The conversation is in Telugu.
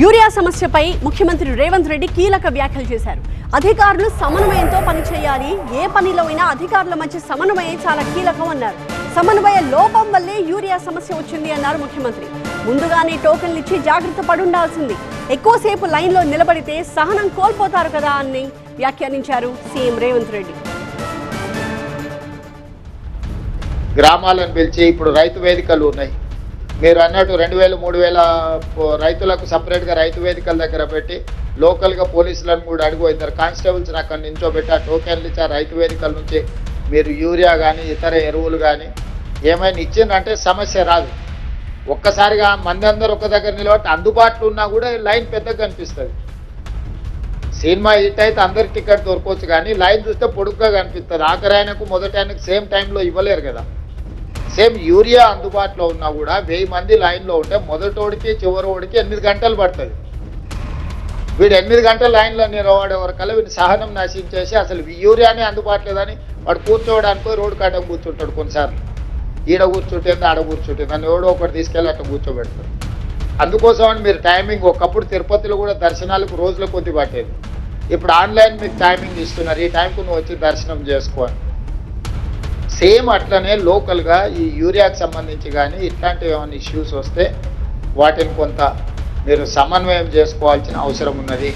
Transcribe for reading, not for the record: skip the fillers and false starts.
యూరియా సమస్యపై ముఖ్యమంత్రి రేవంత్ రెడ్డి కీలక వ్యాఖ్యలు చేశారు. అధికారులు సమన్వయంతో పనిచేయాలి, ఏ పనిలో అయినా అధికారుల మధ్య సమన్వయం చాలా కీలకం అన్నారు. సమన్వయ లోపం వల్లే యూరియా సమస్య వచ్చింది అన్నారు ముఖ్యమంత్రి. ముందుగానే టోకెన్లు ఇచ్చి జాగ్రత్త పడుండాల్సింది, ఎక్కువసేపు లైన్లో నిలబడితే సహనం కోల్పోతారు కదా అని వ్యాఖ్యానించారు సీఎం రేవంత్ రెడ్డి. గ్రామాలను పిలిచి ఇప్పుడు రైతు వేదికలు ఉన్నాయి. మీరు అన్నట్టు 2000, 3000 రైతులకు సపరేట్గా రైతు వేదికల దగ్గర పెట్టి లోకల్గా పోలీసులను కూడా అడుగు ఇద్దరు కానిస్టేబుల్స్ని అక్కడ నించోబెట్టి ఆ టోకెన్లు ఇచ్చి ఆ రైతు వేదికల నుంచి మీరు యూరియా కానీ ఇతర ఎరువులు కానీ ఏమైనా ఇచ్చిందంటే సమస్య రాదు. ఒక్కసారిగా మంది అందరూ ఒక దగ్గర నిలబట్టి అందుబాటులో ఉన్నా కూడా లైన్ పెద్దగా కనిపిస్తుంది. సినిమా హిట్ అయితే అందరికి టికెట్ దొరకవచ్చు, కానీ లైన్ చూస్తే పొడుగ్గా కనిపిస్తుంది. ఆఖరి ఆయనకు మొదటి ఆయనకు సేమ్ టైంలో ఇవ్వలేరు కదా. సేమ్ యూరియా అందుబాటులో ఉన్నా కూడా 1000 మంది లైన్లో ఉంటే మొదటోడికి చివరోడికి 8 గంటలు పడుతుంది. వీడు 8 గంటల లైన్లో నిలబడే వరకల్లా వీడిని సహనం నశించేసి అసలు యూరియానే అందుబాటులేదని వాడు కూర్చోవడానికి రోడ్డు కాడ కూర్చుంటాడు. కొన్నిసార్లు ఈడ కూర్చుంటుంది, ఆడ కూర్చుంటుంది అని ఎవడో ఒకటి తీసుకెళ్ళి అట్లా కూర్చోబెడతారు. అందుకోసమని మీరు టైమింగ్ ఒకప్పుడు తిరుపతిలో కూడా దర్శనాలకు రోజుల కొద్ది పట్టేది. ఇప్పుడు ఆన్లైన్ మీకు టైమింగ్ ఇస్తున్నారు, ఈ టైంకు నువ్వు వచ్చి దర్శనం చేసుకోవాలి. సేమ్ అట్లనే లోకల్గా ఈ యూరియాకి సంబంధించి కానీ ఇట్లాంటివి ఏమైనా ఇష్యూస్ వస్తే వాటిని కొంత మీరు సమన్వయం చేసుకోవాల్సిన అవసరం ఉన్నది.